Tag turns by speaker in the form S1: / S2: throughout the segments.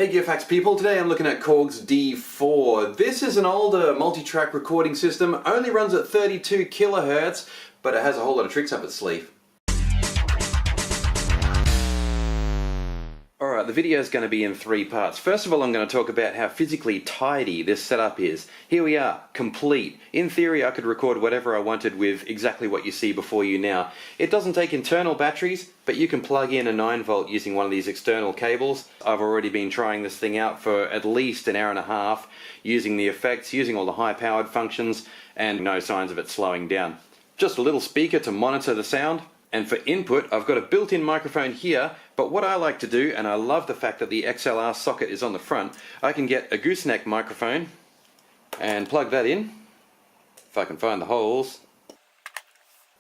S1: Hey Gearfax people, today I'm looking at Korg's D4. This is an older multi-track recording system, only runs at 32 kilohertz, but it has a whole lot of tricks up its sleeve. Alright, the video is going to be in three parts. First of all, I'm going to talk about how physically tidy this setup is. Here we are, complete. In theory, I could record whatever I wanted with exactly what you see before you now. It doesn't take internal batteries, but you can plug in a 9-volt using one of these external cables. I've already been trying this thing out for at least an hour and a half, using the effects, using all the high-powered functions, and no signs of it slowing down. Just a little speaker to monitor the sound. And for input, I've got a built-in microphone here, but what I like to do, and I love the fact that the XLR socket is on the front, I can get a gooseneck microphone and plug that in, if I can find the holes.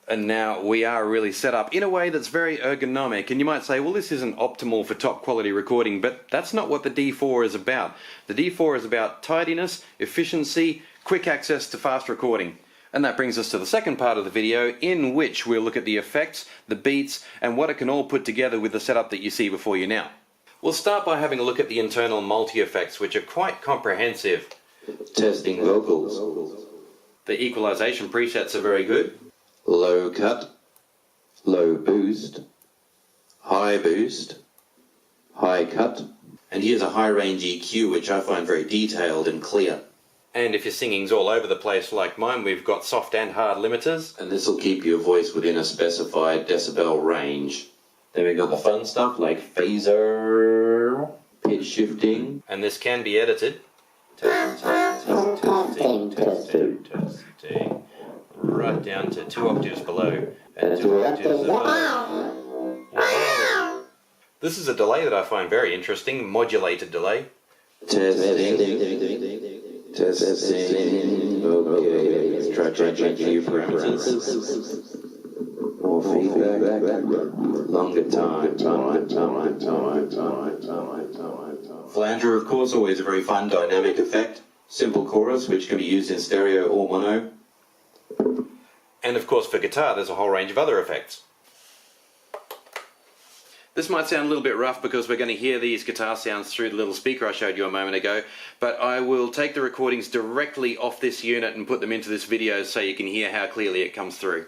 S1: And now we are really set up in a way that's very ergonomic, and you might say, well, this isn't optimal for top quality recording, but that's not what the D4 is about. The D4 is about tidiness, efficiency, quick access to fast recording. And that brings us to the second part of the video, in which we'll look at the effects, the beats, and what it can all put together with the setup that you see before you now. We'll start by having a look at the internal multi-effects, which are quite comprehensive.
S2: Testing vocals.
S1: The equalization presets are very good.
S2: Low cut, low boost, high cut. And here's a high range EQ, which I find very detailed and clear.
S1: And if your singing's all over the place like mine, we've got soft and hard limiters.
S2: And this will keep your voice within a specified decibel range. Then we've got the fun stuff like phaser, pitch shifting.
S1: And this can be edited. Testing. Right down to 2 octaves below and 2 octaves above. Wow. This is a delay that I find very interesting, modulated delay.
S2: Testing. Okay, let's try changing a few parameters. More feedback. Longer time. Flanger, of course, always a very fun dynamic effect. Simple chorus, which can be used in stereo or mono.
S1: And of course for guitar there's a whole range of other effects. This might sound a little bit rough because we're going to hear these guitar sounds through the little speaker I showed you a moment ago, but I will take the recordings directly off this unit and put them into this video so you can hear how clearly it comes through.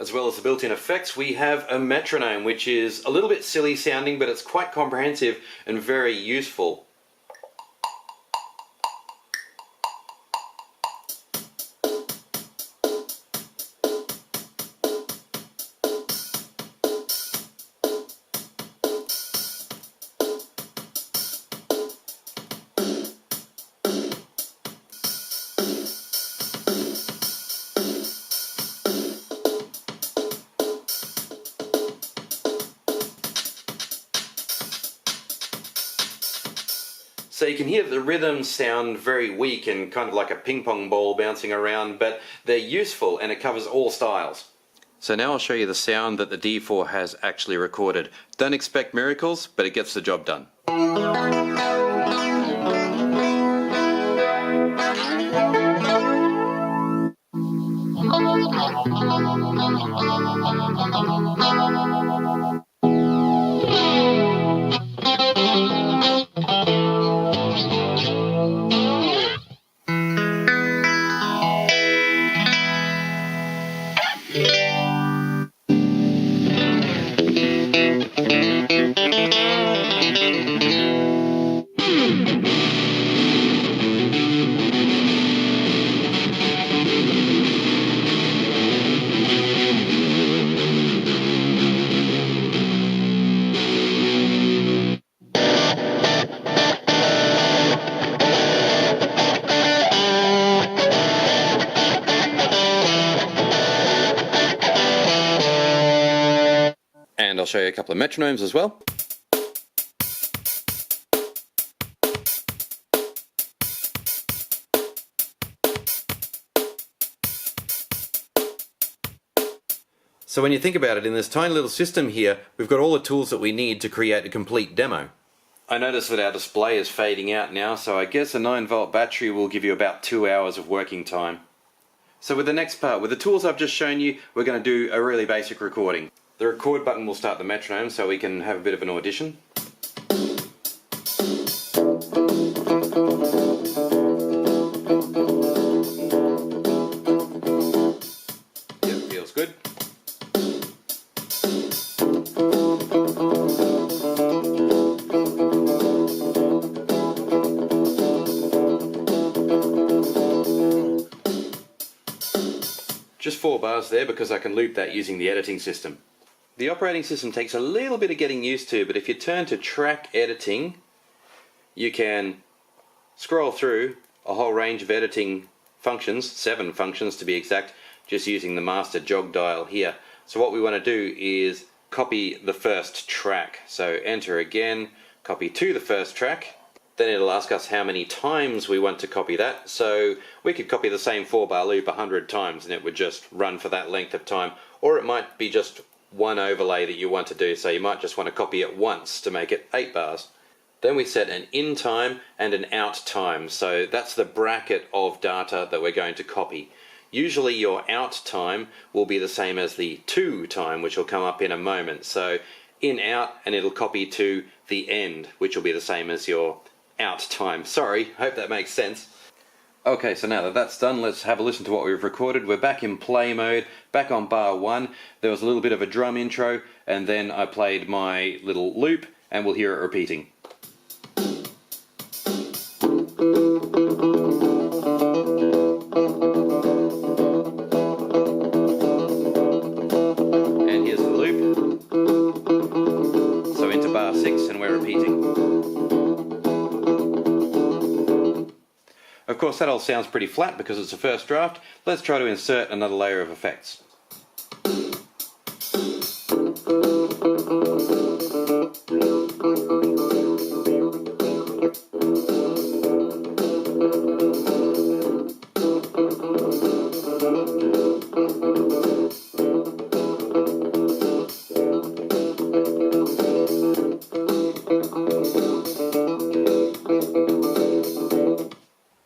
S1: As well as the built-in effects, we have a metronome, which is a little bit silly sounding, but it's quite comprehensive and very useful. So you can hear the rhythms sound very weak and kind of like a ping pong ball bouncing around, but they're useful and it covers all styles. So now I'll show you the sound that the D4 has actually recorded. Don't expect miracles, but it gets the job done. And I'll show you a couple of metronomes as well. So when you think about it, in this tiny little system here, we've got all the tools that we need to create a complete demo. I notice that our display is fading out now, so I guess a 9-volt battery will give you about 2 hours of working time. So with the next part, with the tools I've just shown you, we're going to do a really basic recording. The record button will start the metronome so we can have a bit of an audition. Yep, feels good. Just 4 bars there because I can loop that using the editing system. The operating system takes a little bit of getting used to, but if you turn to track editing, you can scroll through a whole range of editing functions, 7 functions to be exact, just using the master jog dial here. So what we want to do is copy the first track. So enter again, copy to the first track. Then it'll ask us how many times we want to copy that. So we could copy the same 4-bar loop 100 times and it would just run for that length of time. Or it might be just one overlay that you want to do. So you might just want to copy it once to make it 8 bars. Then we set an in time and an out time. So that's the bracket of data that we're going to copy. Usually your out time will be the same as the to time, which will come up in a moment. So in out, and it'll copy to the end, which will be the same as your out time. Sorry, hope that makes sense. Okay, so now that that's done, let's have a listen to what we've recorded. We're back in play mode, back on bar 1. There was a little bit of a drum intro, and then I played my little loop, and we'll hear it repeating. And here's the loop. So into bar 6, and we're repeating. Of course, that all sounds pretty flat because it's a first draft. Let's try to insert another layer of effects.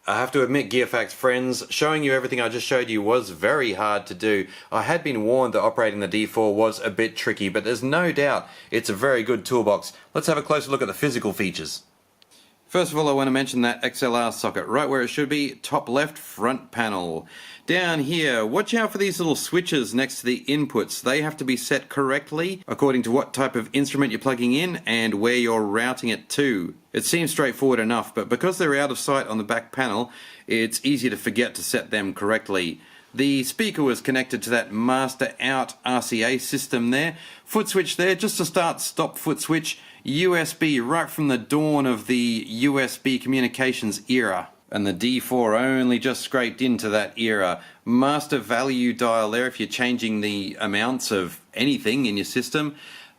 S1: I have to admit, GearFacts friends, showing you everything I just showed you was very hard to do. I had been warned that operating the D4 was a bit tricky, but there's no doubt it's a very good toolbox. Let's have a closer look at the physical features. First of all, I want to mention that XLR socket, right where it should be, top left front panel. Down here, watch out for these little switches next to the inputs. They have to be set correctly according to what type of instrument you're plugging in and where you're routing it to. It seems straightforward enough, but because they're out of sight on the back panel, it's easy to forget to set them correctly. The speaker was connected to that master out RCA system there. Foot switch there, just to start stop foot switch. USB right from the dawn of the USB communications era. And the D4 only just scraped into that era. Master value dial there if you're changing the amounts of anything in your system.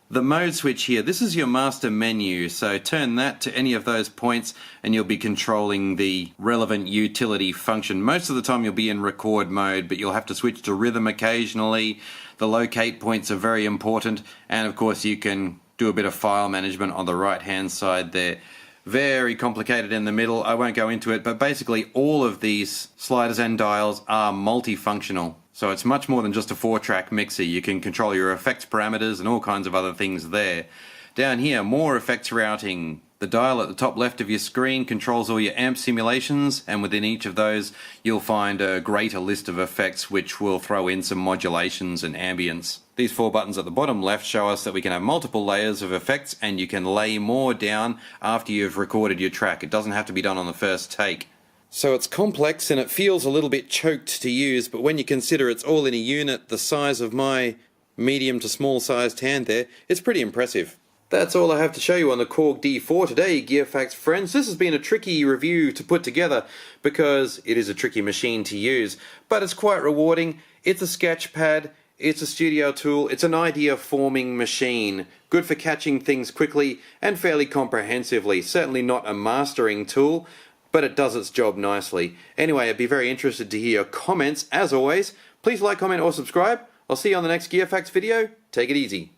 S1: The mode switch here, this is your master menu, so turn that to any of those points and you'll be controlling the relevant utility function. Most of the time you'll be in record mode, but you'll have to switch to rhythm occasionally. The locate points are very important, and of course you can do a bit of file management on the right hand side there. Very complicated in the middle, I won't go into it, but basically all of these sliders and dials are multifunctional. So it's much more than just a 4-track mixer. You can control your effects parameters and all kinds of other things there. Down here, more effects routing. The dial at the top left of your screen controls all your amp simulations, and within each of those you'll find a greater list of effects which will throw in some modulations and ambience. These 4 buttons at the bottom left show us that we can have multiple layers of effects, and you can lay more down after you've recorded your track. It doesn't have to be done on the first take. So it's complex and it feels a little bit choked to use, but when you consider it's all in a unit the size of my medium to small sized hand there, it's pretty impressive. That's all I have to show you on the Korg D4 today, GearFacts friends. This has been a tricky review to put together because it is a tricky machine to use, but it's quite rewarding. It's a sketch pad, it's a studio tool, it's an idea forming machine. Good for catching things quickly and fairly comprehensively. Certainly not a mastering tool, but it does its job nicely. Anyway, I'd be very interested to hear your comments. As always, please like, comment or subscribe. I'll see you on the next Gear Facts video. Take it easy.